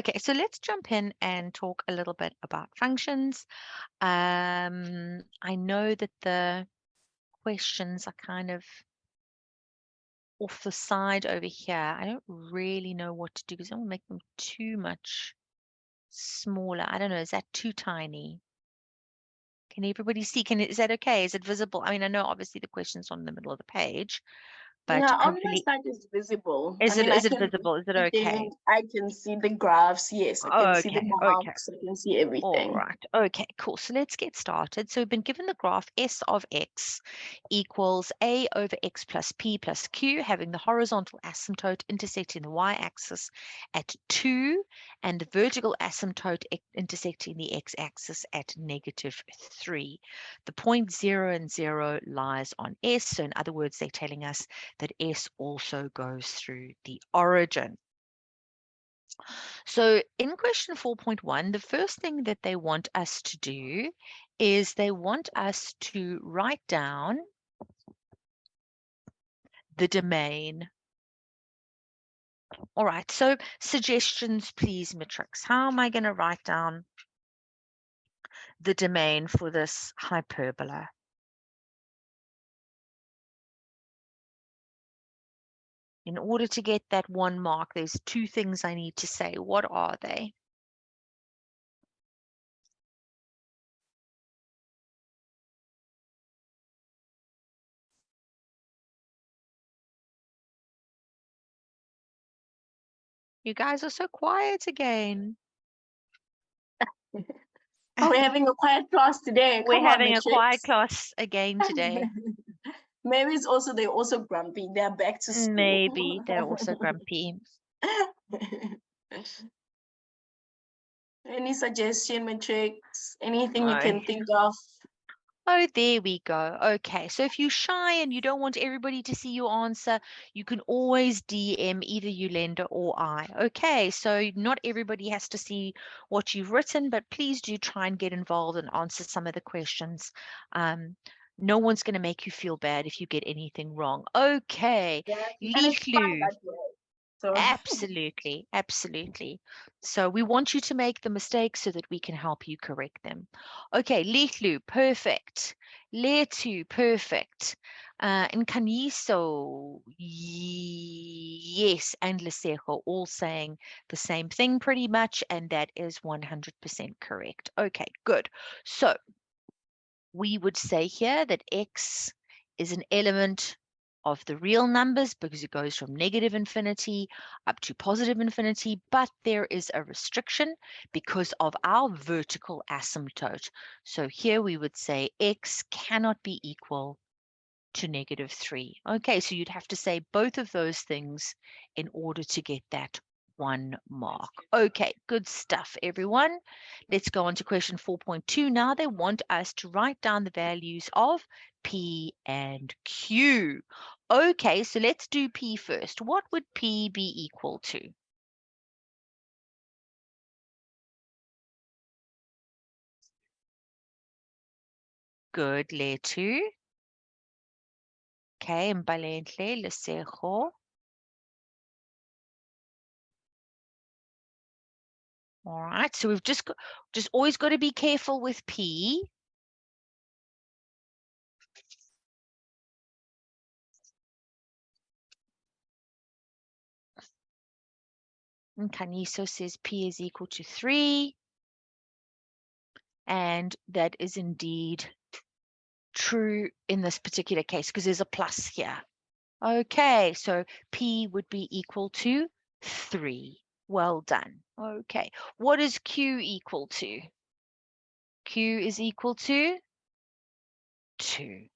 Okay, so let's jump in and talk a little bit about functions. I know that the questions are kind of off the side over here. I don't really know what to do because I don't want to make them too much smaller. I don't know. Is that too tiny? Can everybody see? Is that okay? Is it visible? I mean, I know obviously the question's on the middle of the page, but Yeah, on my hopefully, side it's visible. is I mean, it visible? Is it okay? I can see the graphs. Yes, I can see the Okay, okay. marks. I can see All everything. right. Okay, cool. So let's get started. So we've been given the graph S of X equals A over X plus P plus Q, having the horizontal asymptote intersecting the Y-axis at 2 and the vertical asymptote intersecting the X-axis at -3. The point 0 and 0 lies on S. So in other words, they're telling us that S also goes through the origin. So in question 4.1, the first thing that they want us to do is they want us to write down the domain. All right, so suggestions, please, Matrix. How am I going to write down the domain for this hyperbola? In order to get that 1 mark, there's 2 things I need to say. What are they? You guys are so quiet again. Oh, we're having a quiet class today. We're Come on, having a quiet Matrix. class again today. Maybe they're also grumpy. They're back to school. Maybe they're also grumpy. Any suggestion, Matrix? Anything you Oh. can think of? Oh, there we go. Okay, so if you're shy and you don't want everybody to see your answer, you can always DM either Yolanda or I. Okay, so not everybody has to see what you've written, but please do try and get involved and answer some of the questions. No one's going to make you feel bad if you get anything wrong. Okay, Yeah, and it's fun Lichlu. that way. So Absolutely, absolutely. So we want you to make the mistakes so that we can help you correct them. Okay, Lichlu, perfect. Letu, perfect. Nkaniso, yes, and Lesejo, all saying the same thing pretty much, and that is 100% correct. Okay, good. So we would say here that X is an element of the real numbers because it goes from negative infinity up to positive infinity, but there is a restriction because of our vertical asymptote. So here we would say X cannot be equal to -3. Okay, so you'd have to say both of those things in order to get that 1 mark. Okay, good stuff, everyone. Let's go on to question 4.2. Now they want us to write down the values of P and Q. Okay, so let's do P first. What would P be equal to? Good, Letu. Okay, Mbalenhle, Lesejo. All right, so we've just always got to be careful with P. And Kaniso says P is equal to 3. And that is indeed true in this particular case because there's a plus here. Okay, so P would be equal to 3. Well done. Okay, what is Q equal to? Q is equal to 2.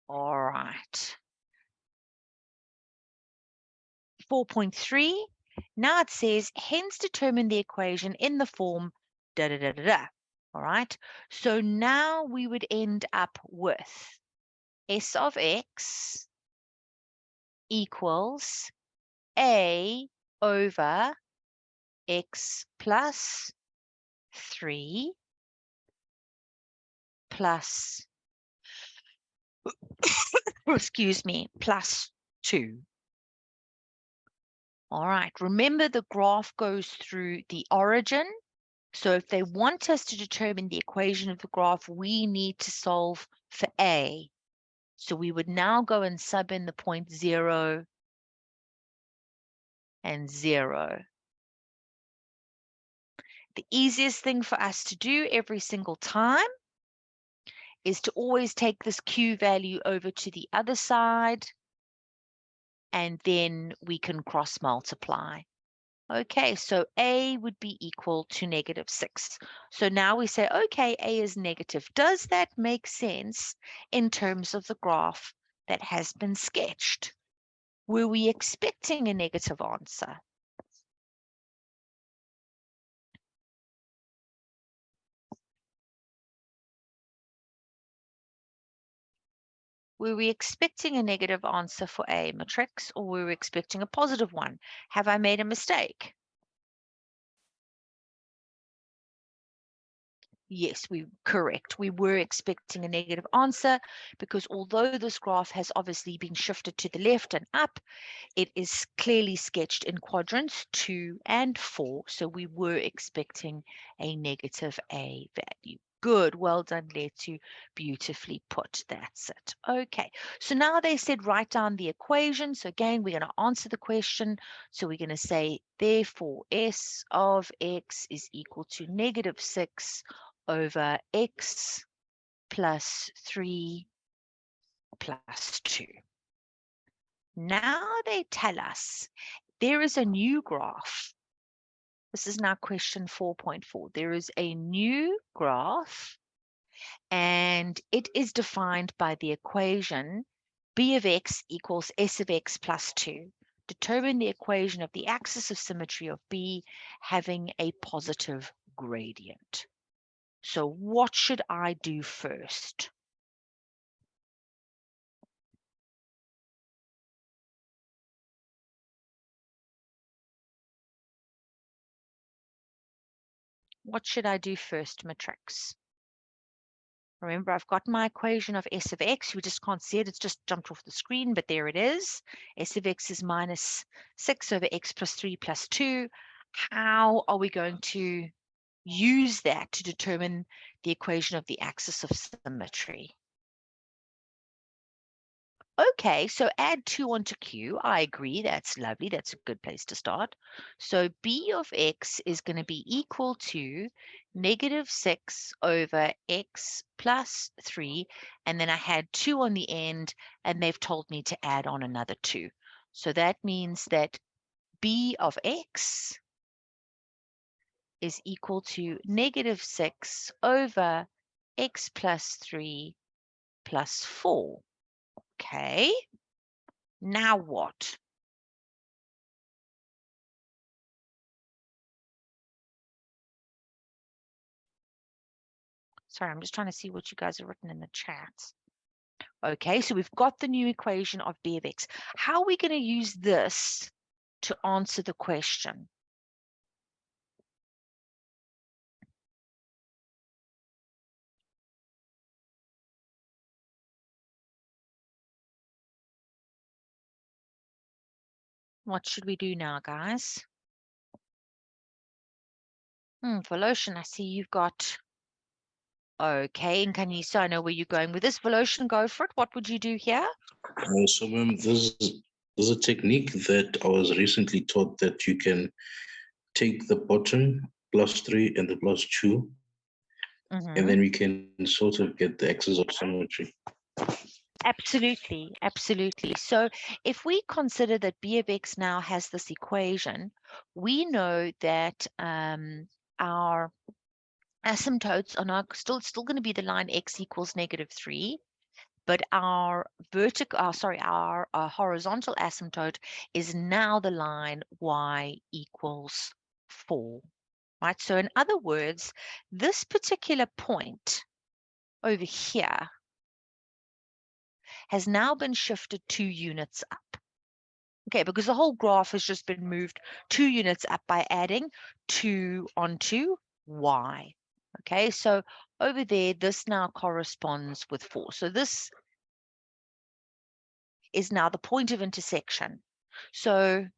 All right. 4.3. Now it says, hence determine the equation in the form da da da da da. All right. So now we would end up with S of X equals A over X plus 3 plus, excuse me, plus 2. All right, remember the graph goes through the origin. So if they want us to determine the equation of the graph, we need to solve for A. So we would now go and sub in the point 0 and 0. The easiest thing for us to do every single time is to always take this Q value over to the other side, and then we can cross multiply. Okay, so A would be equal to -6. So now we say, okay, A is negative. Does that make sense in terms of the graph that has been sketched? Were we expecting a negative answer? Were we expecting a negative answer for A matrix, or were we expecting a positive one? Have I made a mistake? Yes, correct. We were expecting a negative answer because although this graph has obviously been shifted to the left and up, it is clearly sketched in quadrants 2 and 4. So we were expecting a negative A value. Good, well done, Letu. Beautifully put. That's it. Okay, so now they said write down the equation. So again, we're going to answer the question. So we're going to say, therefore, S of X is equal to -6 over X plus 3 plus 2. Now they tell us there is a new graph. This is now question 4.4. There is a new graph, and it is defined by the equation B of X equals S of X plus 2. Determine the equation of the axis of symmetry of B having a positive gradient. So what should I do first? What should I do first, matrix? Remember, I've got my equation of S of X. We just can't see it. It's just jumped off the screen, but there it is. S of X is -6 over X plus 3 plus 2. How are we going to use that to determine the equation of the axis of symmetry? Okay, so add 2 onto Q. I agree. That's lovely. That's a good place to start. So B of X is going to be equal to -6 over X plus 3. And then I had 2 on the end, and they've told me to add on another 2. So that means that B of X is equal to -6 over X plus 3 plus 4. Okay. Now what? Sorry, I'm just trying to see what you guys have written in the chat. Okay, so we've got the new equation of B of X. How are we going to use this to answer the question? What should we do now, guys? Voloshin, I see you've got... Okay, and Kanisa, I know where you're going with this. Voloshin, go for it. What would you do here? So, ma'am, this is a technique that I was recently taught that you can take the bottom +3 and the +2, and then we can sort of get the axis of symmetry. Absolutely, absolutely. So if we consider that B of X now has this equation, we know that our asymptotes are now still going to be the line X equals -3, but our horizontal asymptote is now the line Y equals 4, right? So in other words, this particular point over here has now been shifted 2 units up. Okay, because the whole graph has just been moved 2 units up by adding 2 onto Y. Okay, so over there, this now corresponds with 4. So this is now the point of intersection. So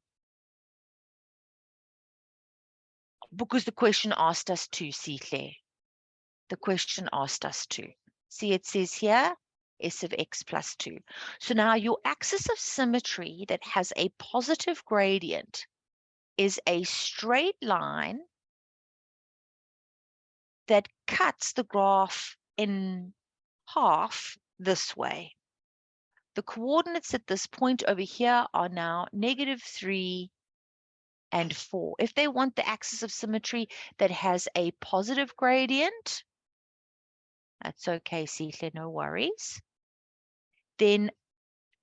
because the question asked us to, Sihle. The question asked us to. See, it says here, S of x plus 2. So now your axis of symmetry that has a positive gradient is a straight line that cuts the graph in half this way. The coordinates at this point over here are now -3 and 4. If they want the axis of symmetry that has a positive gradient, that's okay, Sihle, no worries. Then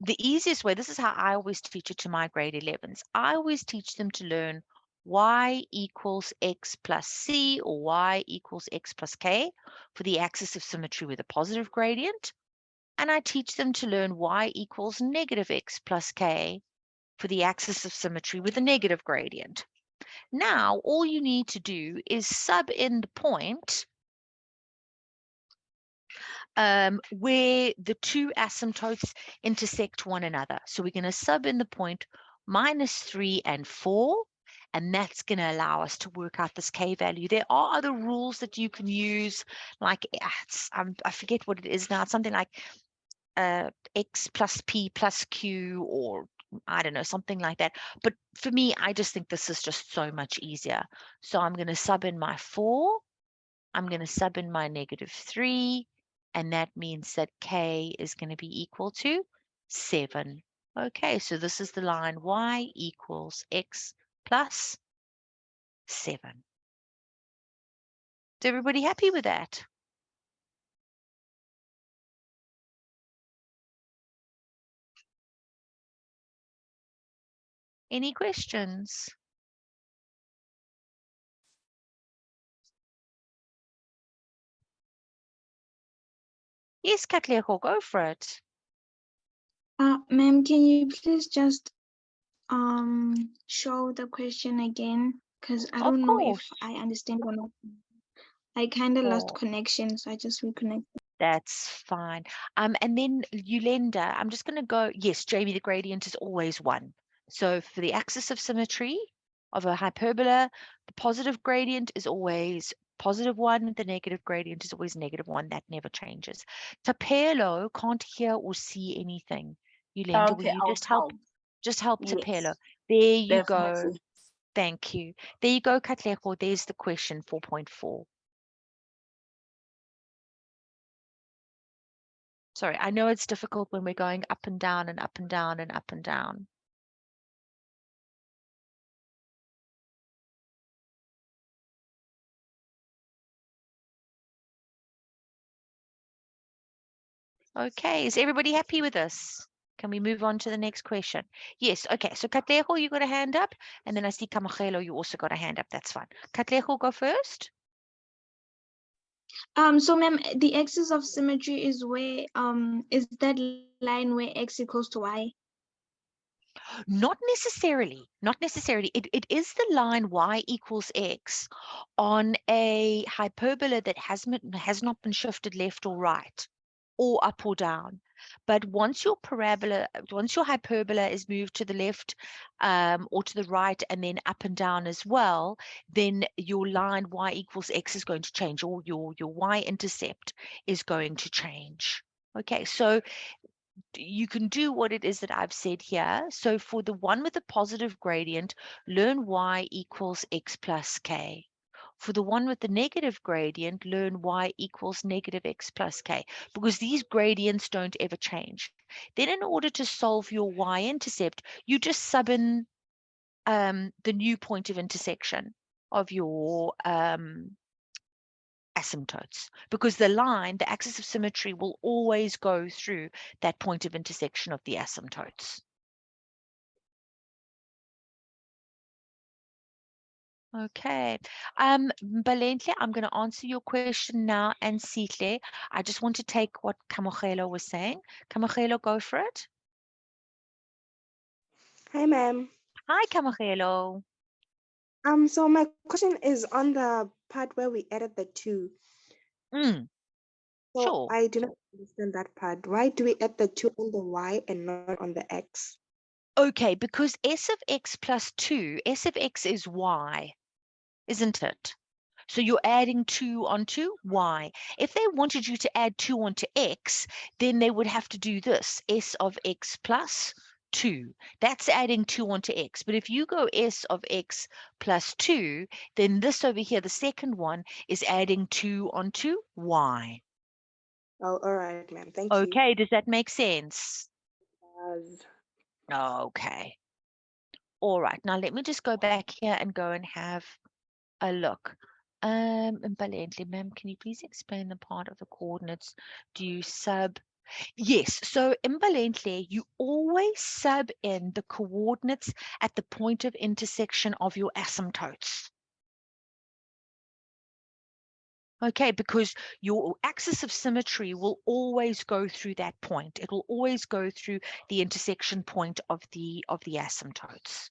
the easiest way, this is how I always teach it to my grade 11s. I always teach them to learn y equals x plus c or y equals x plus k for the axis of symmetry with a positive gradient. And I teach them to learn y equals -x plus k for the axis of symmetry with a negative gradient. Now, all you need to do is sub in the point where the two asymptotes intersect one another. So we're going to sub in the point -3 and 4, and that's going to allow us to work out this k value. There are other rules that you can use, like I forget what it is now. It's something like x plus p plus q, or I don't know, something like that. But for me, I just think this is just so much easier. So I'm going to sub in my 4. I'm going to sub in my -3, and that means that k is going to be equal to 7. Okay, so this is the line y equals x plus 7. Is everybody happy with that? Any questions? Yes, Katlego, go for it. Ma'am, can you please just show the question again? Because I Of don't know if course. I understand or not. I kind of lost Oh, connection, so I just reconnected. that's fine. And then Yolanda, I'm just going to go. Yes, Jamie, the gradient is always 1. So for the axis of symmetry of a hyperbola, the positive gradient is always +1. The negative gradient is always -1. That never changes. Tapelo can't hear or see anything. Yolanda, will Okay, you I'll just help? help. Just help Yes, Tapelo. There you go. definitely. Thank you. There you go, Katlego. There's the question 4.4. Sorry, I know it's difficult when we're going up and down and up and down and up and down. Okay, is everybody happy with this? Can we move on to the next question? Yes, okay. So Katlego, you got a hand up, and then I see Kamagelo, you also got a hand up. That's fine. Katlego, go first. So ma'am, the axis of symmetry is where is that line where x equals to y? Not necessarily. Not necessarily. It is the line y equals x on a hyperbola that has not been shifted left or right, or up or down. But once your hyperbola is moved to the left or to the right and then up and down as well, then your line y equals x is going to change, or your y-intercept is going to change. Okay, so you can do what it is that I've said here. So for the one with the positive gradient, learn y equals x plus k. For the one with the negative gradient, learn y equals -x plus k, because these gradients don't ever change. Then in order to solve your y-intercept, you just sub in the new point of intersection of your asymptotes, because the axis of symmetry will always go through that point of intersection of the asymptotes. Okay. Balentle, I'm going to answer your question now, and Sihle, I just want to take what Kamogelo was saying. Kamogelo, go for it. Hi, ma'am. Hi, Kamogelo. So my question is on the part where we added the 2. So Sure. I do not understand that part. Why do we add the 2 on the y and not on the x? Okay, because S of x plus 2, S of x is y. isn't it? So you're adding 2 onto y. If they wanted you to add 2 onto x, then they would have to do this, s of x plus 2. That's adding 2 onto x. But if you go s of x plus 2, then this over here, the second one, is adding 2 onto y. Oh, all right, ma'am. Thank you. Okay, does that make sense? Yes. Okay. All right, now let me just go back here and go and have a look. Imbalently, ma'am, can you please explain the part of the coordinates? Do you sub? Yes, so imbalently, you always sub in the coordinates at the point of intersection of your asymptotes. Okay, because your axis of symmetry will always go through that point. It will always go through the intersection point of the asymptotes.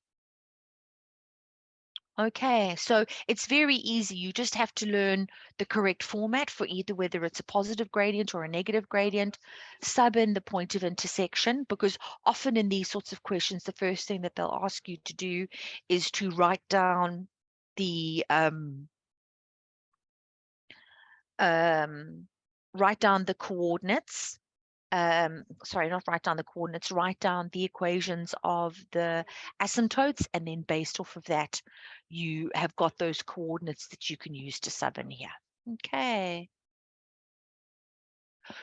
Okay, so it's very easy. You just have to learn the correct format for either whether it's a positive gradient or a negative gradient. Sub in the point of intersection, because often in these sorts of questions, the first thing that they'll ask you to do is to write down the coordinates. Sorry, not write down the coordinates, write down the equations of the asymptotes, and then based off of that, you have got those coordinates that you can use to sub in here. Okay.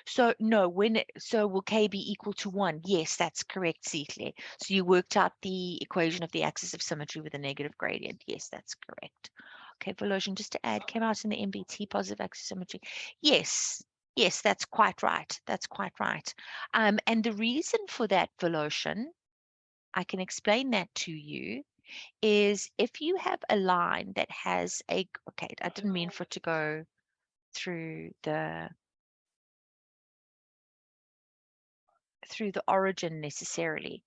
So no, will k be equal to 1? Yes, that's correct, Seatley. So you worked out the equation of the axis of symmetry with a negative gradient. Yes, that's correct. Okay, Volosian, just to add, came out in the MBT, positive axis symmetry. Yes, yes, that's quite right. That's quite right. And the reason for that, Volosian, I can explain that to you, is if you have a line that has a, okay, I didn't mean for it to go through the origin necessarily.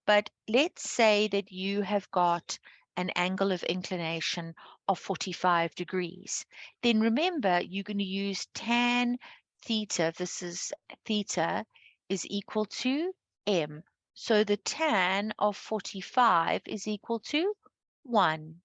But let's say that you have got an angle of inclination of 45 degrees. Then remember, you're going to use tan theta. This is theta is equal to m. So the tan of 45 is equal to 1.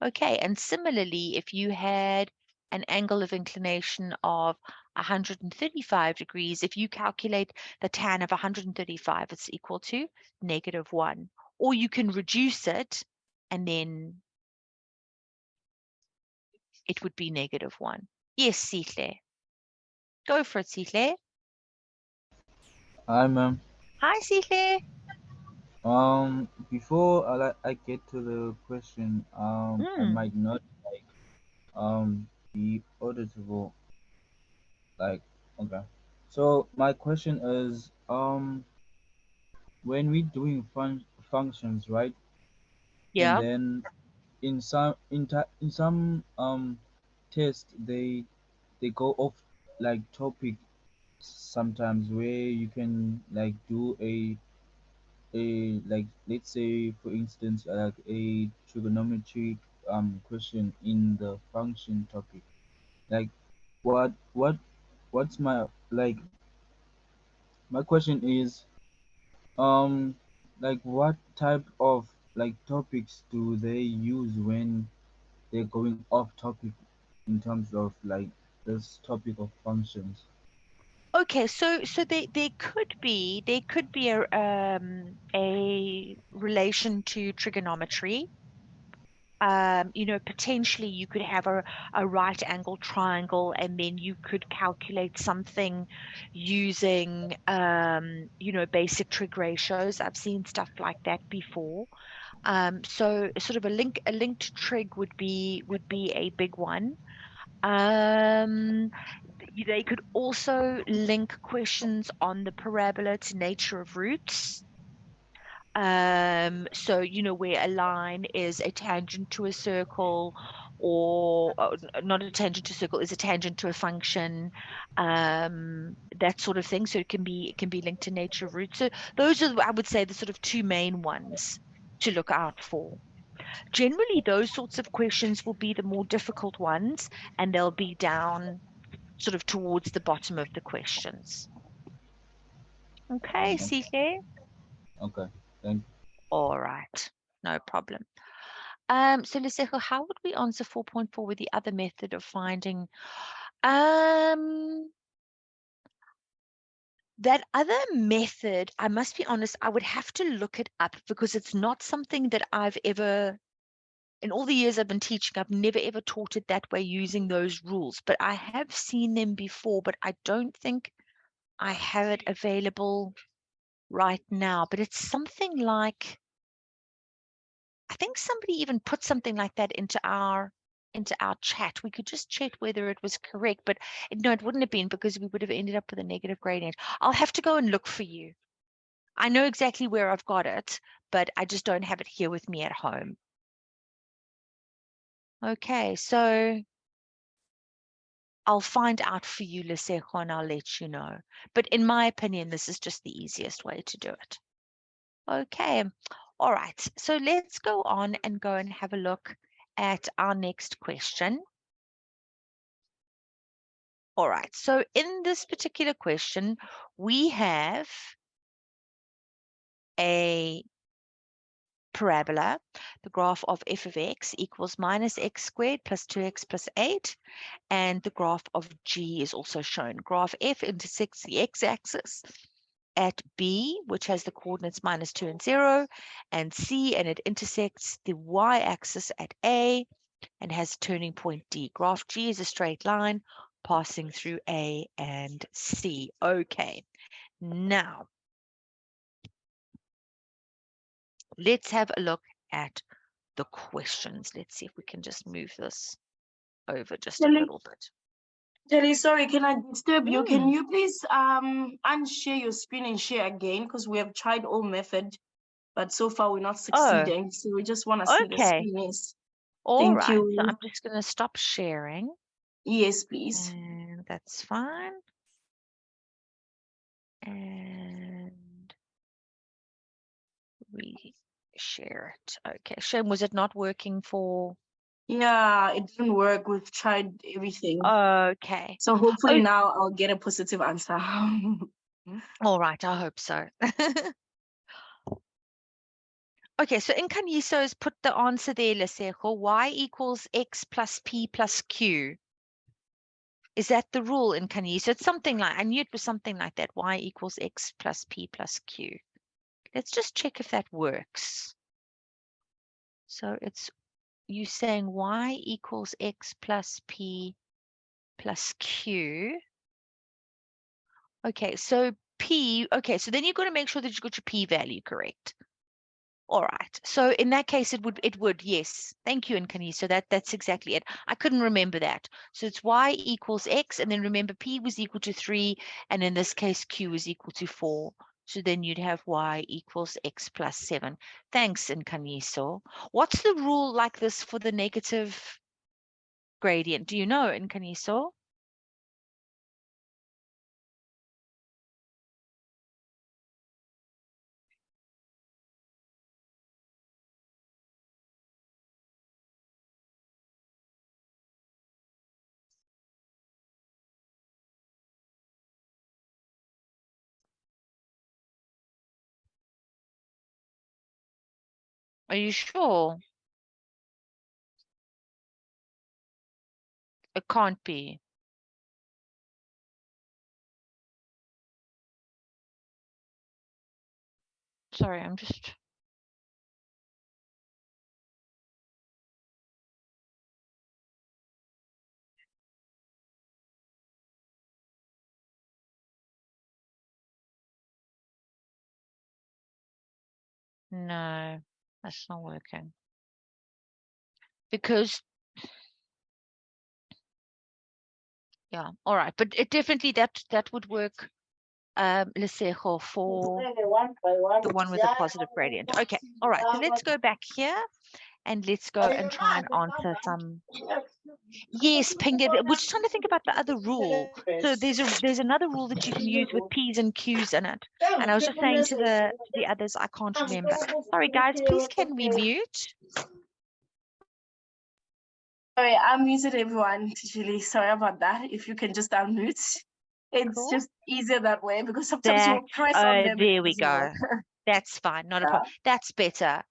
Okay, and similarly, if you had an angle of inclination of 135 degrees, if you calculate the tan of 135, it's equal to -1. Or you can reduce it, and then it would be -1. Yes, Sihle. Go for it, Sihle. Hi, ma'am. Hi, Sihle. Before I get to the question, I might not be auditable. Like, okay. So my question is, when we doing functions, right? And Yeah. then in some test they go off like topic sometimes, where you can like do a like, let's say for instance, like a trigonometry question in the function topic. Like, what's my, like, my question is, um like, what type of like topics do they use when they're going off topic in terms of like this topic of functions? Okay, so there could be a relation to trigonometry. Potentially you could have a right angle triangle, and then you could calculate something using, basic trig ratios. I've seen stuff like that before. So sort of a linked trig would be a big one. They could also link questions on the parabola to nature of roots. So where a line is a tangent to a circle, or not a tangent to a circle, is a tangent to a function, that sort of thing. So it can be linked to nature of roots. So those are, I would say, the sort of two main ones to look out for. Generally, those sorts of questions will be the more difficult ones, and they'll be down sort of towards the bottom of the questions. Okay, Sihle? Okay, thank you. All right, no problem. So Lesego, how would we answer 4.4 with the other method of finding that other method? I must be honest, I would have to look it up because it's not something that I've ever, in all the years I've been teaching, I've never ever taught it that way using those rules, but I have seen them before, but I don't think I have it available right now. But it's something like, I think somebody even put something like that into our chat. We could just check whether it was correct, but no, it wouldn't have been because we would have ended up with a negative gradient. I'll have to go and look for you. I know exactly where I've got it, but I just don't have it here with me at home. Okay, so I'll find out for you, Lesego, and I'll let you know. But in my opinion, this is just the easiest way to do it. Okay, all right. So let's go on and have a look at our next question. All right, so in this particular question, we have a parabola. The graph of f of x equals minus x squared plus 2x plus 8. And the graph of g is also shown. Graph f intersects the x-axis at B, which has the coordinates minus 2 and 0, and C, and it intersects the y-axis at A and has turning point D. Graph G is a straight line passing through A and C. Okay, now let's have a look at the questions. Let's see if we can just move this over just a little bit. Telly, sorry, can I disturb you? Can you please unshare your screen and share again? Because we have tried all method, but so far we're not succeeding. So we just want to see the screen. Yes. All Thank right. you. So I'm just going to stop sharing. Yes, please. And that's fine. And re-share it. Okay. Shame, was it not working for? Yeah, it didn't work. We've tried everything. Okay. So hopefully now I'll get a positive answer. All right. I hope so. Okay. So Nkaniso has put the answer there, Lesego. Y equals x plus p plus q. Is that the rule in Nkaniso? It's something like, I knew it was something like that. Y equals x plus p plus q. Let's just check if that works. So it's you saying y equals x plus p plus q. Okay, so p, okay, so then you've got to make sure that you've got your p value correct. All right, so in that case, it would, yes. Thank you, Nkani. So that's exactly it. I couldn't remember that. So it's y equals x, and then remember p was equal to 3, and in this case, q is equal to 4. So then you'd have y equals x plus 7. Thanks, Nkaniso. What's the rule like this for the negative gradient? Do you know, Nkaniso? Are you sure? It can't be. Sorry, I'm just... No, that's not working. Because, yeah, all right. But it definitely, that would work, Lesego, for the one with the positive gradient. Okay, all right. So let's go back here and let's go and try and answer some. Yes, Pinga, we're just trying to think about the other rule. So there's another rule that you can use with P's and Q's in it. And I was just saying to the others, I can't remember. Sorry, guys, please can we mute? Sorry, I muted everyone, Julie. Sorry about that. If you can just unmute. It's Cool. just easier that way because sometimes you'll press on them. There we go. That's fine, not a problem. That's better.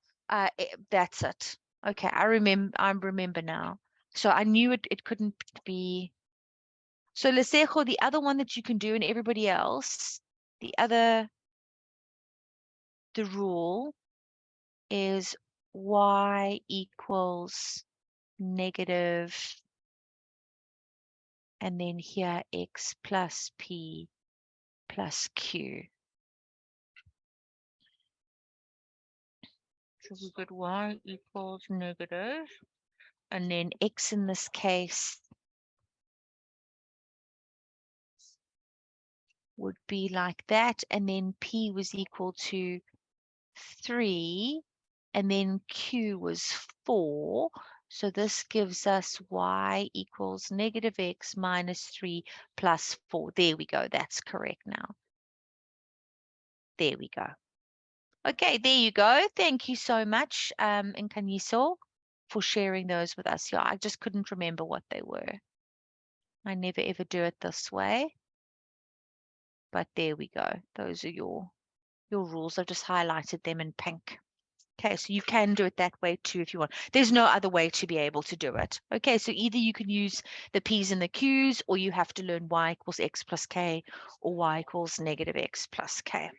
That's it. Okay, I remember now. So I knew it couldn't be. So Lesejo, the other one that you can do, and everybody else, the rule is y equals negative, and then here x plus p plus q. So we've got y equals negative, and then x in this case would be like that, and then p was equal to 3, and then q was 4. So this gives us y equals negative x minus 3 plus 4. There we go. That's correct now. There we go. Okay, there you go. Thank you so much, Nkanyiswa, for sharing those with us. Yeah, I just couldn't remember what they were. I never ever do it this way. But there we go. Those are your rules. I've just highlighted them in pink. Okay, so you can do it that way too if you want. There's no other way to be able to do it. Okay, so either you can use the P's and the Q's, or you have to learn y equals x plus k, or y equals negative x plus k.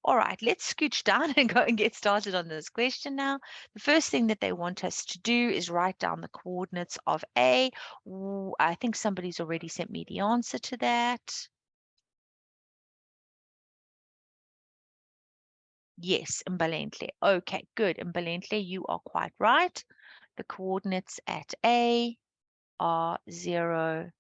All right, let's scooch down and go and get started on this question now. The first thing that they want us to do is write down the coordinates of A. I think somebody's already sent me the answer to that. Yes, Mbalente. Okay, good. Mbalente, you are quite right. The coordinates at A are 0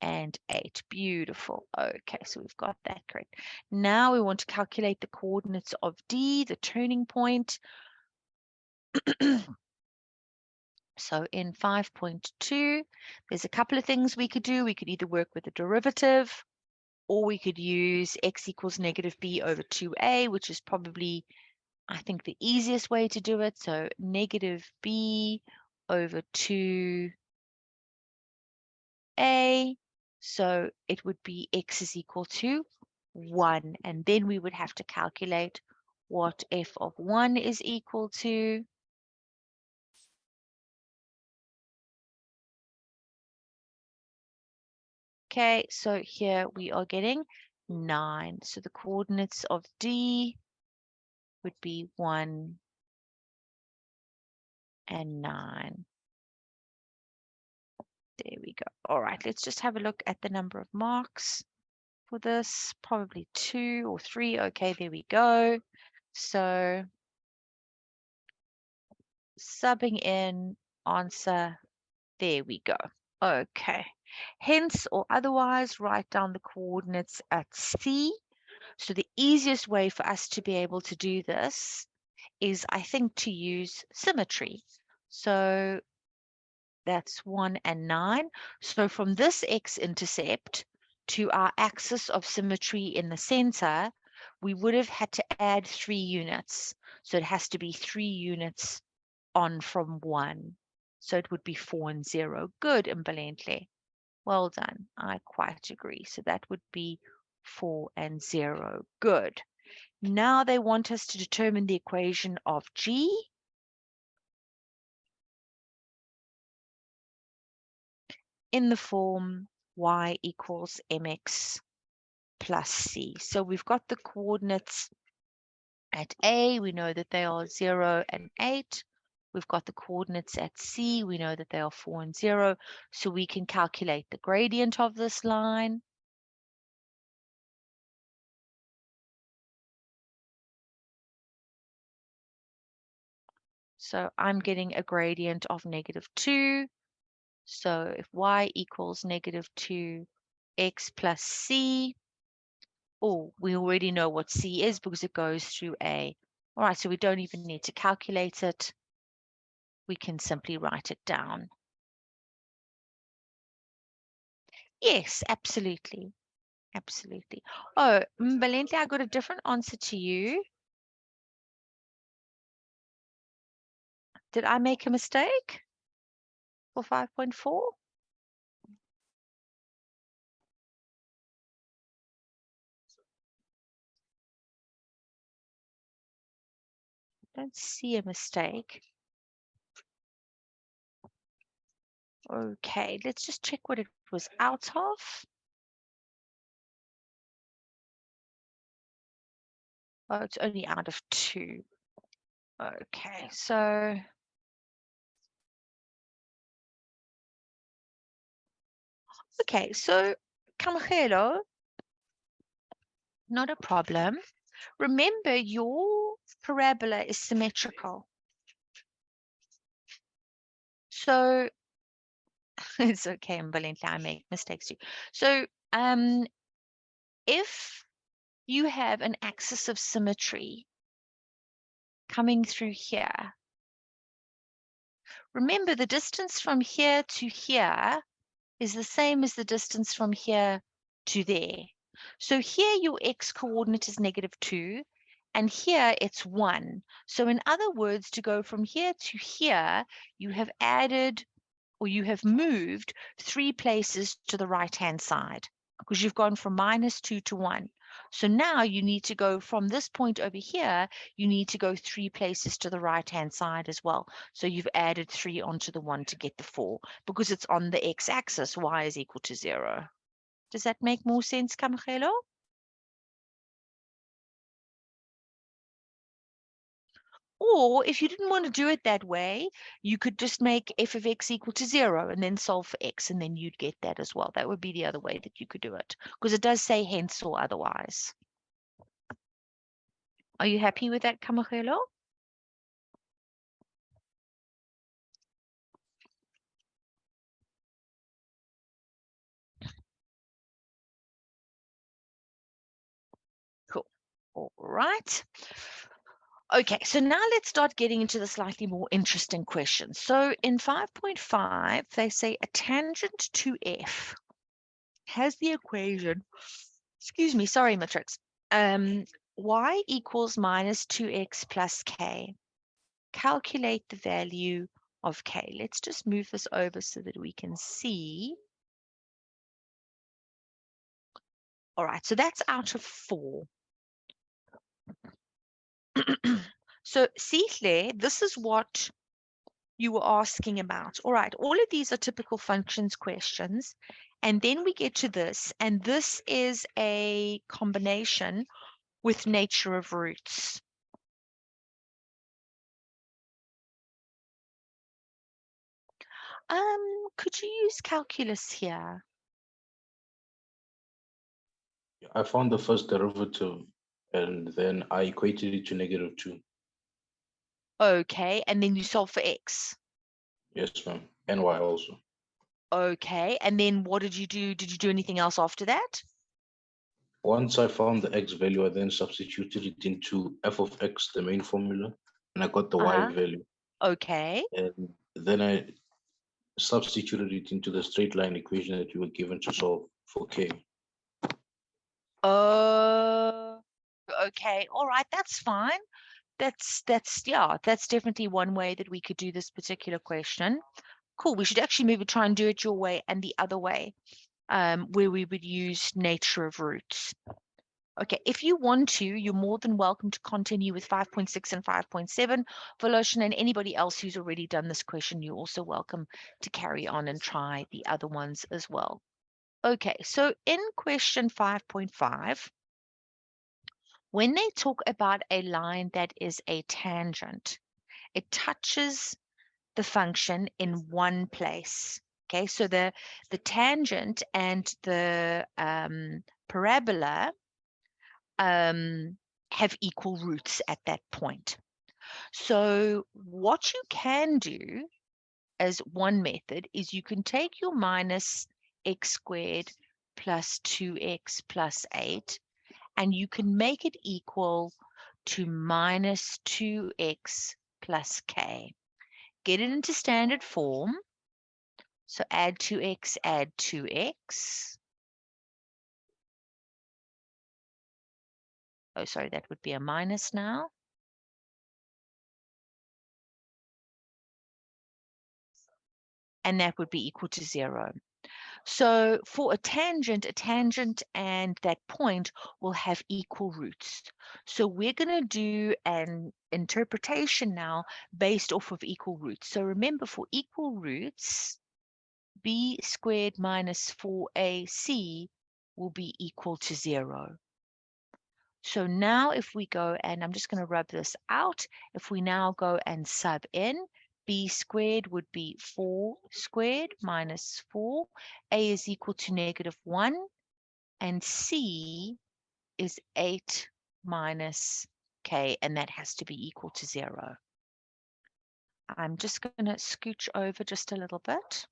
and 8. Beautiful. Okay, so we've got that correct. Now we want to calculate the coordinates of D, the turning point. So in 5.2, there's a couple of things we could do. We could either work with a derivative, or we could use x equals negative b over 2a, which is probably, I think, the easiest way to do it. So negative b over 2a. So it would be x is equal to 1. And then we would have to calculate what f of 1 is equal to. Okay, so here we are getting 9. So the coordinates of D would be 1 and 9. There we go. All right, let's just have a look at the number of marks for this. Probably 2 or 3. Okay, there we go. So subbing in answer, there we go. Okay. Hence or otherwise, write down the coordinates at C. So the easiest way for us to be able to do this is, I think, to use symmetry. So that's 1 and 9. So from this x-intercept to our axis of symmetry in the center, we would have had to add 3 units. So it has to be 3 units on from 1. So it would be 4 and 0. Good, Mbalente. Well done. I quite agree. So that would be 4 and 0. Good. Now they want us to determine the equation of G. In the form y equals mx plus c. So we've got the coordinates at A. We know that they are 0 and 8. We've got the coordinates at C. We know that they are 4 and 0. So we can calculate the gradient of this line. So I'm getting a gradient of negative 2. So if y equals negative 2x plus c, oh, we already know what c is because it goes through A. All right, so we don't even need to calculate it. We can simply write it down. Yes, absolutely. Absolutely. Oh, Mbalente, I got a different answer to you. Did I make a mistake for 5.4? Don't see a mistake. Okay, let's just check what it was out of. Oh, it's only out of 2. Okay, so Kamahelo, not a problem. Remember, your parabola is symmetrical. So it's okay, Mbalente, I make mistakes too. So if you have an axis of symmetry coming through here, remember the distance from here to here is the same as the distance from here to there. So here your x coordinate is -2, and here it's 1. So in other words, to go from here to here, you have added or you have moved 3 places to the right-hand side because you've gone from -2 to 1. So now you need to go from this point over here, you need to go 3 places to the right-hand side as well. So you've added 3 onto the 1 to get the 4 because it's on the x-axis, y is equal to 0. Does that make more sense, Kamagelo? Or if you didn't want to do it that way, you could just make f of x equal to 0 and then solve for x, and then you'd get that as well. That would be the other way that you could do it, because it does say hence or otherwise. Are you happy with that, Kamagelo? Cool. All right. Okay, so now let's start getting into the slightly more interesting questions. So in 5.5, they say a tangent to f has the equation, excuse me, sorry, Matrix, y equals minus 2x plus k. Calculate the value of k. Let's just move this over so that we can see. All right, so that's out of 4. So Sihle, this is what you were asking about. All right, all of these are typical functions questions. And then we get to this, and this is a combination with nature of roots. Could you use calculus here? I found the first derivative and then I equated it to -2. Okay, and then you solve for x. Yes, ma'am. And y also. Okay, and then what did you do? Did you do anything else after that? Once I found the x value, I then substituted it into f of x, the main formula, and I got the y value. Okay. And then I substituted it into the straight line equation that you were given to solve for k. Okay, all right, that's fine. That's definitely one way that we could do this particular question. Cool. We should actually maybe try and do it your way and the other way, where we would use nature of roots. Okay, if you want to, you're more than welcome to continue with 5.6 and 5.7. Voloshin and anybody else who's already done this question, you're also welcome to carry on and try the other ones as well. Okay, so in question 5.5, when they talk about a line that is a tangent, it touches the function in one place. Okay, so the tangent and the parabola have equal roots at that point. So what you can do as one method is you can take your minus x squared plus 2x plus 8 and you can make it equal to minus 2x plus k. Get it into standard form. So add 2x, add 2x. Oh, sorry, that would be a minus now. And that would be equal to 0. So for a tangent and that point will have equal roots. So we're going to do an interpretation now based off of equal roots. So remember, for equal roots, b squared minus 4ac will be equal to 0. So now if we go, and I'm just going to rub this out, if we now go and sub in, b squared would be 4 squared minus 4. A is equal to -1, and c is 8 minus k, and that has to be equal to 0. I'm just going to scooch over just a little bit.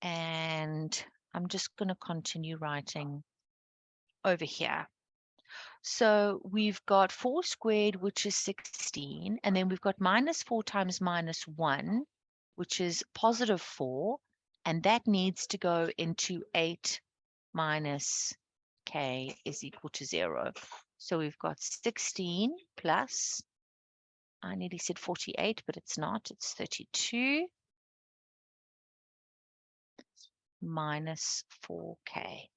And I'm just going to continue writing over here. So we've got 4 squared, which is 16, and then we've got -4 times -1, which is +4, and that needs to go into 8 minus k is equal to 0. So we've got 16 plus, I nearly said 48, but it's not, it's 32 minus 4k.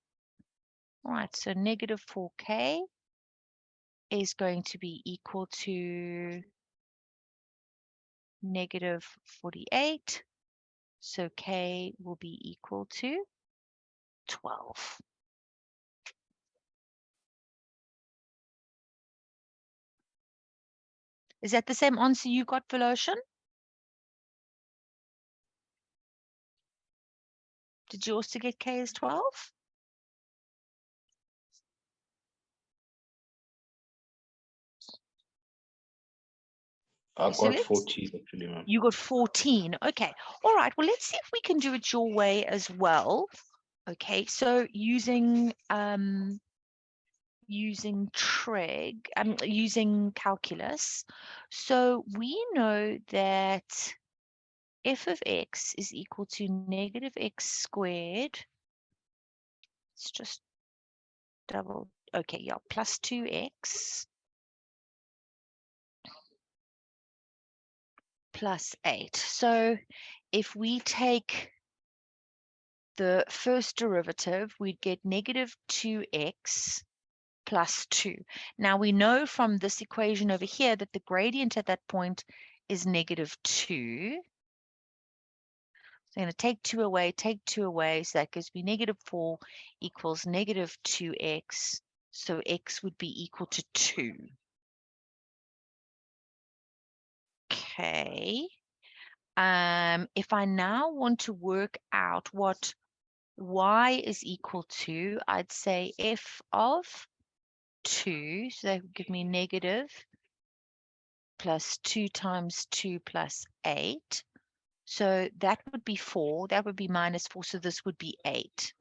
All right, so -4k is going to be equal to -48. So k will be equal to 12. Is that the same answer you got, Voloshin? Did you also get k as 12? I So got 14 actually, ma'am. You got 14. Okay. All right. Well, let's see if we can do it your way as well. Okay. So using using calculus. So we know that f of x is equal to -x squared. Let's just double. Okay, yeah, plus 2x plus 8. So if we take the first derivative, we'd get -2x plus 2. Now we know from this equation over here that the gradient at that point is -2. So I'm going to take 2 away, so that gives me -4 equals -2x. So x would be equal to 2. Okay. If I now want to work out what y is equal to, I'd say f of 2, so that would give me negative plus 2 times 2 plus 8. So that would be 4, that would be -4, so this would be 8.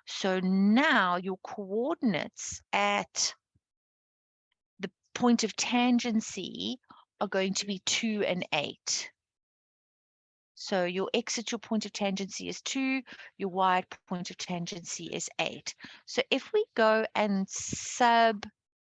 So now your coordinates at the point of tangency are going to be 2 and 8. So your x at your point of tangency is 2, your y at point of tangency is 8. So if we go and sub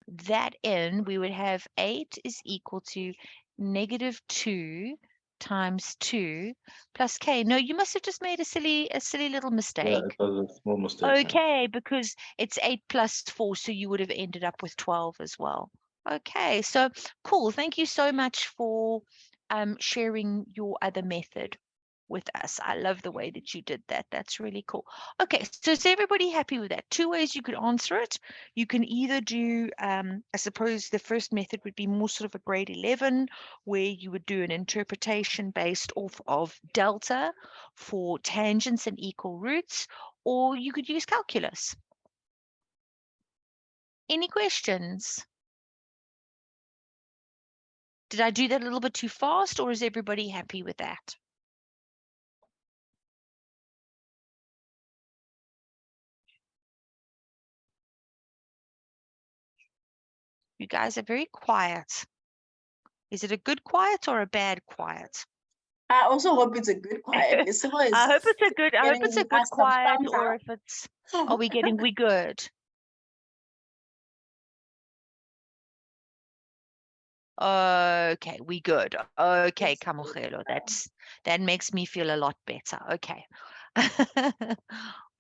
that in, we would have 8 is equal to -2 times 2 plus k. No, you must have just made a silly little mistake. Yeah, it was a small mistake. Okay, because it's 8 plus 4, so you would have ended up with 12 as well. Okay, so cool. Thank you so much for sharing your other method with us. I love the way that you did that. That's really cool. Okay, so is everybody happy with that? 2 ways you could answer it. You can either do, I suppose the first method would be more sort of a grade 11, where you would do an interpretation based off of delta for tangents and equal roots, or you could use calculus. Any questions? Did I do that a little bit too fast, or is everybody happy with that? You guys are very quiet. Is it a good quiet or a bad quiet? I also hope it's a good quiet. It's always I hope it's a good quiet, or up. if it's, are we good? Okay, we good. Okay, Yes, Kamogelo, that makes me feel a lot better. Okay.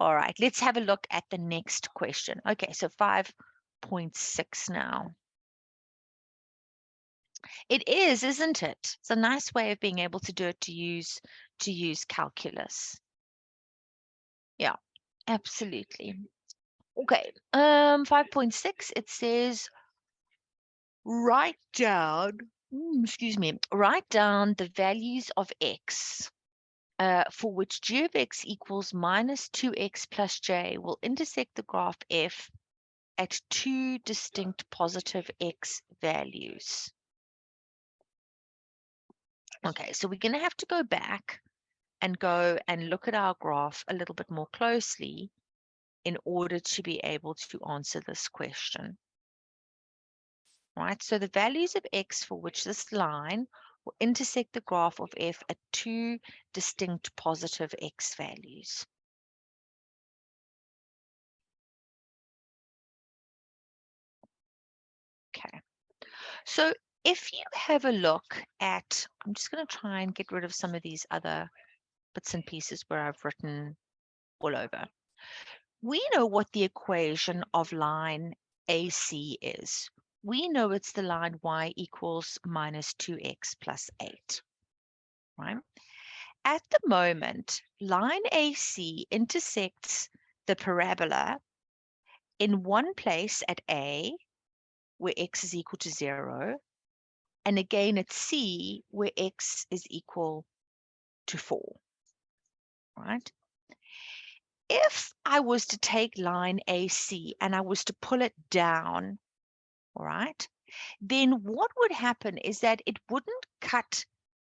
All right, let's have a look at the next question. Okay, so 5.6 now. It is, isn't it? It's a nice way of being able to do it to use calculus. Yeah, absolutely. Okay. 5.6, it says write down, write down the values of x for which g of x equals minus 2x plus j will intersect the graph f at two distinct positive x values. Okay, so we're going to have to go back and look at our graph a little bit more closely in order to be able to answer this question. Right, so the values of x for which this line will intersect the graph of f at two distinct positive x values. Okay, so if you have a look at, I'm just going to try and get rid of some of these other bits and pieces where I've written all over. We know what the equation of line AC is. We know it's the line y equals minus 2x plus 8, right? At the moment, line AC intersects the parabola in one place at A, where x is equal to 0, and again at C, where x is equal to 4, right? If I was to take line AC and I was to pull it down, all right, then what would happen is that it wouldn't cut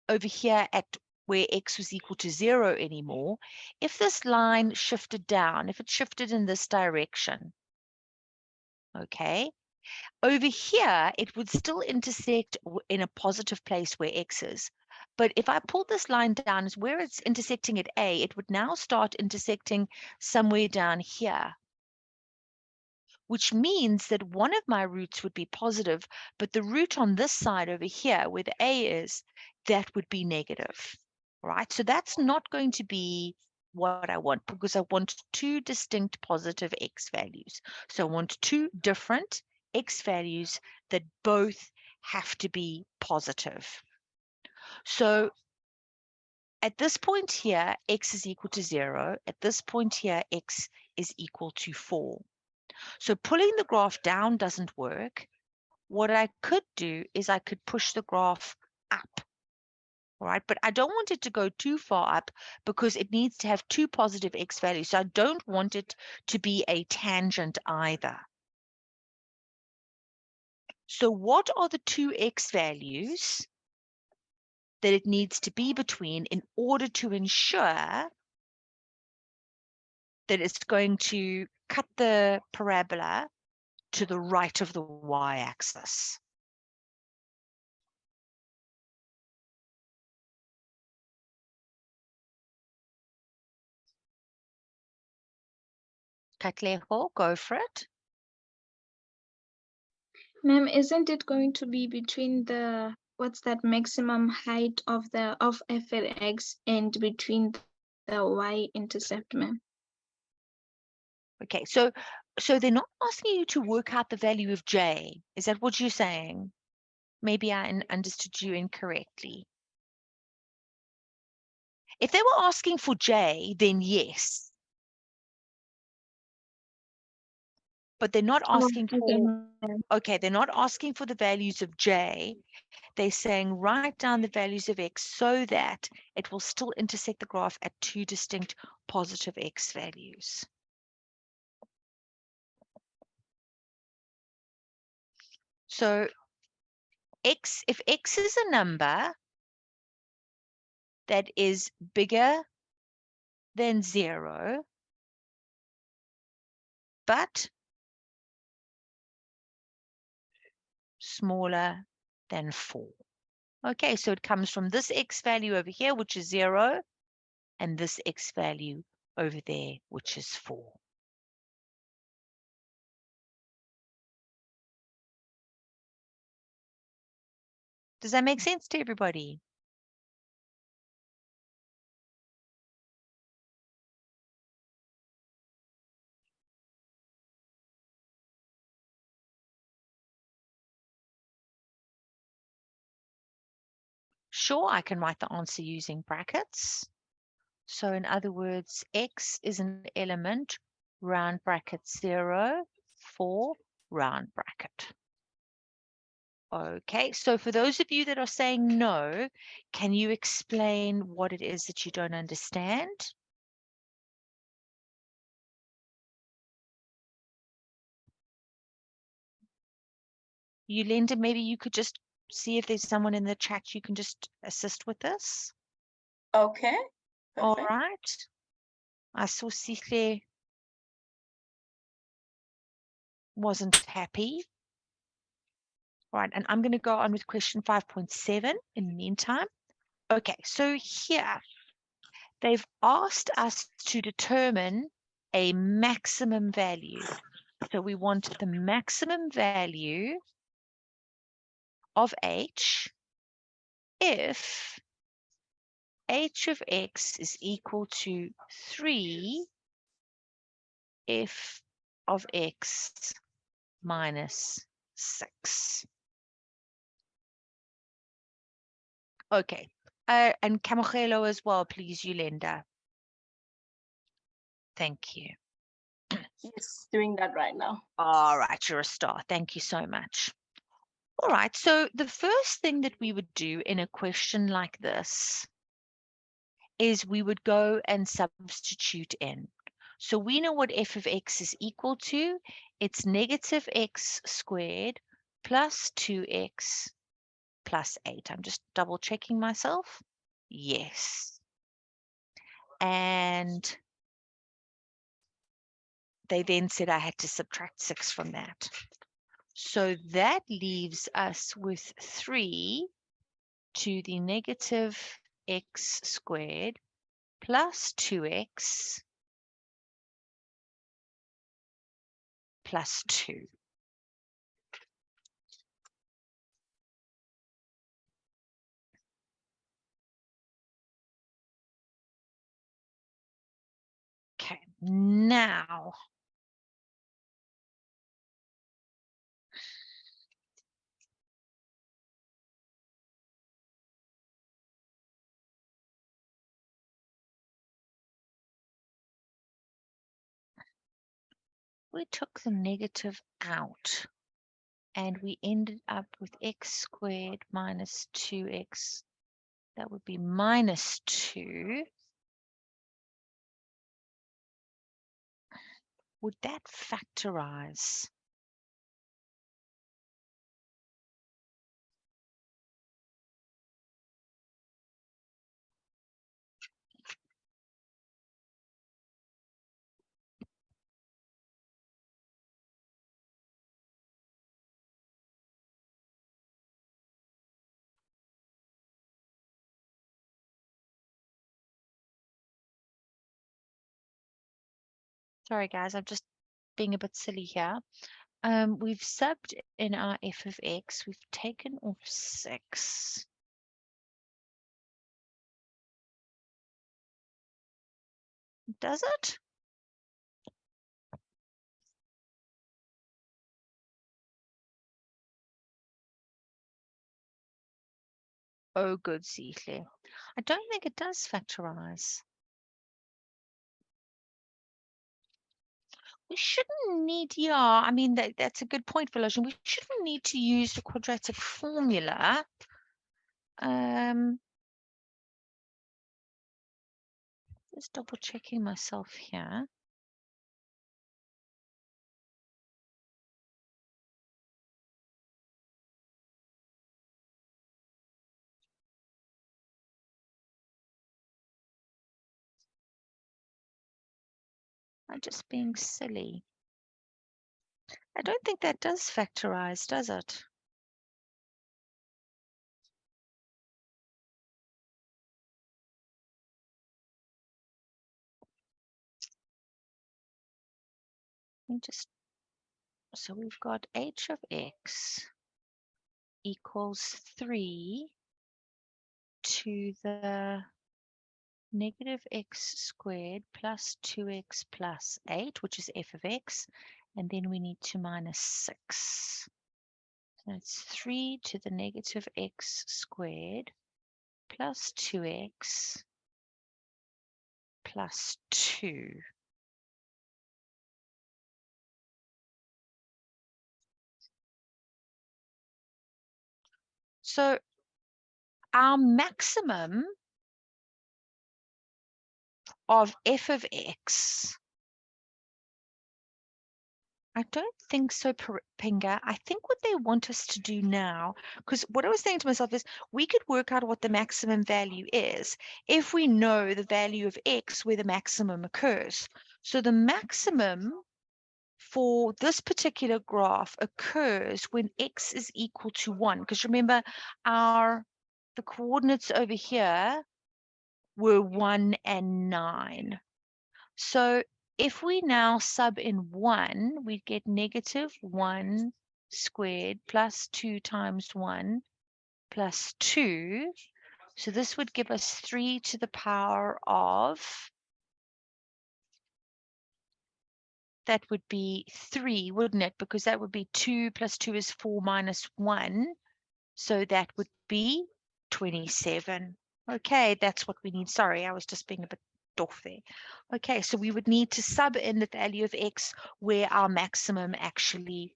over here at where x was equal to 0 anymore. If this line shifted down, if it shifted in this direction, okay, over here, it would still intersect in a positive place where x is. But if I pull this line down, is where it's intersecting at A, it would now start intersecting somewhere down here, which means that one of my roots would be positive, but the root on this side over here, where the A is, that would be negative, right? So that's not going to be what I want, because I want two distinct positive x values. So I want two different x values that both have to be positive. So at this point here, x is equal to 0. At this point here, x is equal to 4. So pulling the graph down doesn't work. What I could do is I could push the graph up, all right? But I don't want it to go too far up because it needs to have two positive x values. So I don't want it to be a tangent either. So what are the two x values that it needs to be between in order to ensure that it's going to cut the parabola to the right of the y-axis? Katlego, go for it. Ma'am, isn't it going to be between the, what's that maximum height of the of f(x) and between the y-intercept, ma'am? Okay, so they're not asking you to work out the value of j. Is that what you're saying? Maybe I understood you incorrectly. If they were asking for j, then yes. But they're not asking for, okay, they're not asking for the values of j. They're saying write down the values of x so that it will still intersect the graph at two distinct positive x values. So if x is a number that is bigger than 0, but smaller than 4. Okay, so it comes from this x value over here, which is 0, and this x value over there, which is 4. Does that make sense to everybody? sure, I can write the answer using brackets. So in other words, x is an element, round bracket 0, 4, round bracket. Okay, so for those of you that are saying no, can you explain what it is that you don't understand? Yolanda, maybe you could just see if there's someone in the chat you can just assist with this. Okay. All Perfect. right. I saw Sihle wasn't happy. Right, and I'm going to go on with question 5.7 in the meantime. Okay, so here they've asked us to determine a maximum value. So we want the maximum value of h if h of x is equal to 3 f of x minus 6. Okay, and Camogelo as well, please, Yolanda. Thank you. Yes, doing that right now. All right, you're a star. Thank you so much. All right, so the first thing that we would do in a question like this is we would go and substitute in. So we know what f of x is equal to. It's negative x squared plus 2x plus 8. I'm just double checking myself. Yes. And they then said I had to subtract 6 from that. So that leaves us with 3 to the negative x squared plus 2x plus 2. Okay, now we took the negative out and we ended up with x squared minus 2x. That would be minus 2. Would that factorize? Sorry, guys, I'm just being a bit silly here. We've subbed in our f of x. We've taken off 6. Does it? Oh, good, Sihle. I don't think it does factorize. We shouldn't need, yeah, I mean, that's a good point, Voloshin. We shouldn't need to use the quadratic formula. Just double checking myself here. I'm just being silly. I don't think that does factorize, does it? Let me just, so we've got h of x equals 3 to the negative x squared plus 2x plus 8, which is f of x, and then we need to minus 6. So it's 3 to the negative x squared plus 2x plus 2. So our maximum of f of x, I don't think so, Pinga. I think what they want us to do now, because what I was saying to myself is we could work out what the maximum value is if we know the value of x where the maximum occurs. So the maximum for this particular graph occurs when x is equal to 1. Because remember, the coordinates over here were 1 and 9. So if we now sub in 1, we get negative 1 squared plus 2 times 1 plus 2. So this would give us 3 to the power of, that would be 3, wouldn't it? Because that would be 2 plus 2 is 4 minus 1. So that would be 27. Okay, that's what we need. Sorry, I was just being a bit off there. Okay, so we would need to sub in the value of x where our maximum actually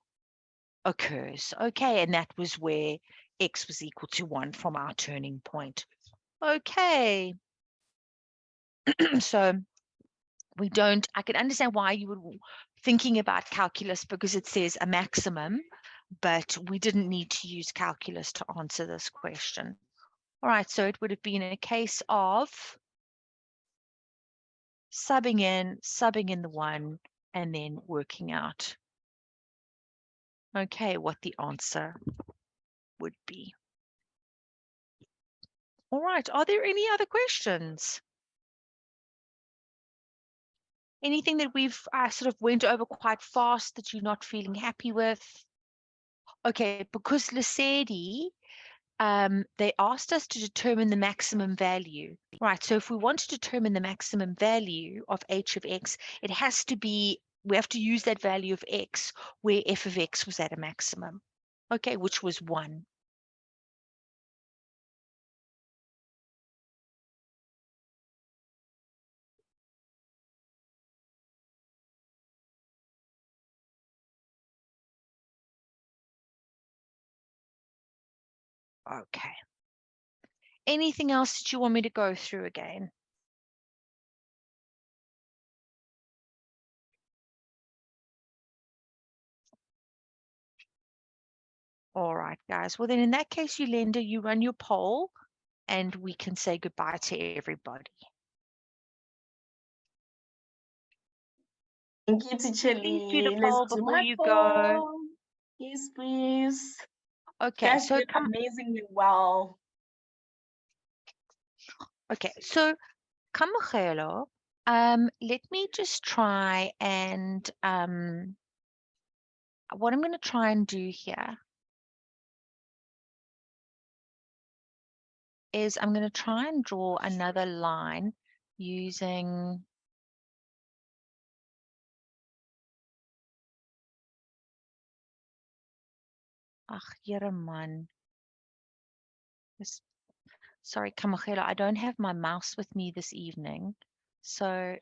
occurs. Okay, and that was where x was equal to 1 from our turning point. Okay. So I can understand why you would thinking about calculus because it says a maximum, but we didn't need to use calculus to answer this question. All right, so it would have been a case of subbing in the 1, and then working out, okay, what the answer would be. All right, are there any other questions? Anything that we've sort of went over quite fast that you're not feeling happy with? Okay, because Lesedi, they asked us to determine the maximum value. Right, so if we want to determine the maximum value of h of x, it has to be, we have to use that value of x where f of x was at a maximum, okay, which was 1. Okay. Anything else that you want me to go through again? All right, guys. Well, then in that case, Yolanda, you run your poll and we can say goodbye to everybody. Thank you, Teacher Please do Lee. the Let's poll do before my you go. poll. Yes, please. Okay, Guys so did amazingly well. Okay, so Kamogelo, let me just try and what I'm going to try and do here is I'm going to try and draw another line using Here man. Sorry, Kamogelo, I don't have my mouse with me this evening, so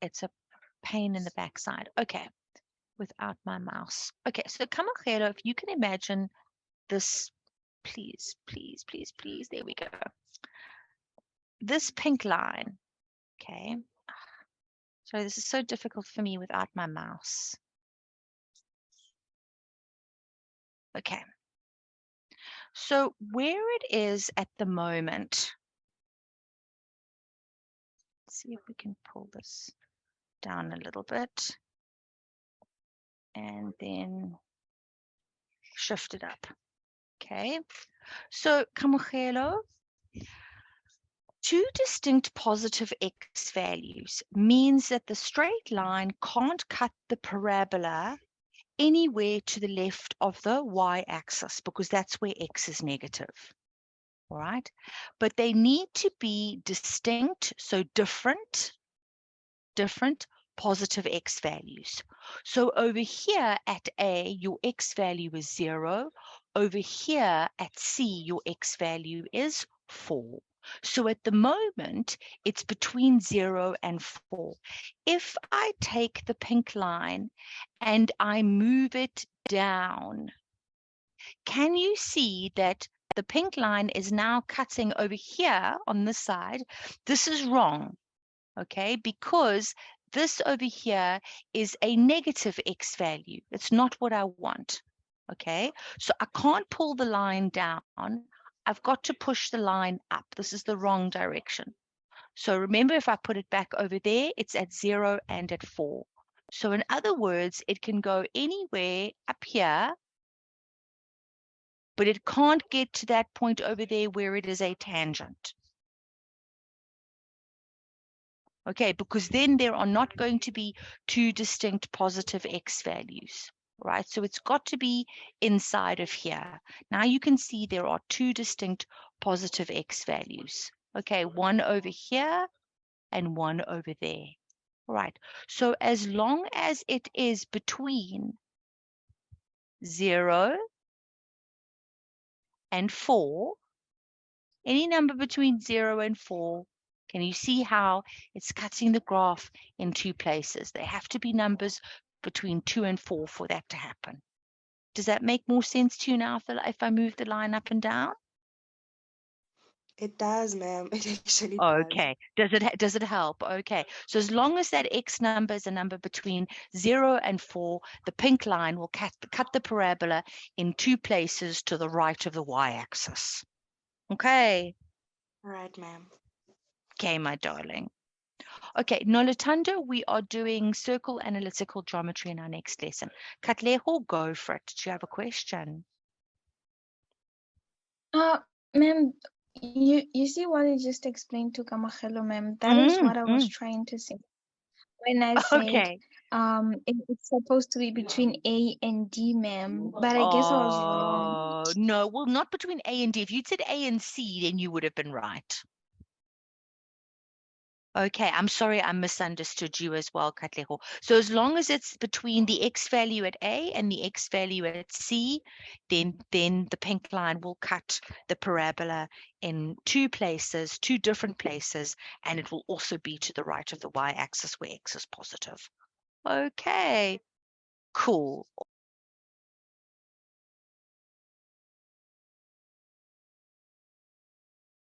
it's a pain in the backside. Okay, without my mouse. Okay, so Kamogelo, if you can imagine this, please, please, please, please, there we go. This pink line, okay. Sorry, this is so difficult for me without my mouse. Okay. So where it is at the moment, let's see if we can pull this down a little bit and then shift it up. Okay. So Kamogelo, 2 distinct positive x values means that the straight line can't cut the parabola anywhere to the left of the y-axis because that's where x is negative. All right, but they need to be distinct, so different positive x values. So over here at A, your x value is 0. Over here at C, your x value is 4. So at the moment, it's between 0 and 4. If I take the pink line and I move it down, can you see that the pink line is now cutting over here on this side? This is wrong, okay, because this over here is a negative x value. It's not what I want, okay? So I can't pull the line down. I've got to push the line up. This is the wrong direction. So remember, if I put it back over there, it's at 0 and at 4. So in other words, it can go anywhere up here, but it can't get to that point over there where it is a tangent. Okay, because then there are not going to be two distinct positive x values, right? So it's got to be inside of here. Now you can see there are two distinct positive x values. Okay, one over here and one over there. Right, so as long as it is between 0 and 4, any number between 0 and 4, can you see how it's cutting the graph in two places? They have to be numbers between 2 and 4 for that to happen. Does that make more sense to you now if I move the line up and down? It does, ma'am. It actually does. Okay. Does it help? Okay. So as long as that x number is a number between 0 and 4, the pink line will cut the parabola in two places to the right of the y-axis. Okay. All right, ma'am. Okay, my darling. Okay, Nolutando, we are doing circle analytical geometry in our next lesson. Katleho, go for it. Do you have a question? Ma'am, you see what I just explained to Kamachelo, ma'am? That is what I was trying to say. When I said Okay. it's supposed to be between A and D, ma'am, but I guess I was wrong. No, well, not between A and D. If you'd said A and C, then you would have been right. Okay, I'm sorry, I misunderstood you as well, Katleho. So as long as it's between the x value at A and the x value at C, then the pink line will cut the parabola in two different places, and it will also be to the right of the y-axis where x is positive. Okay, cool.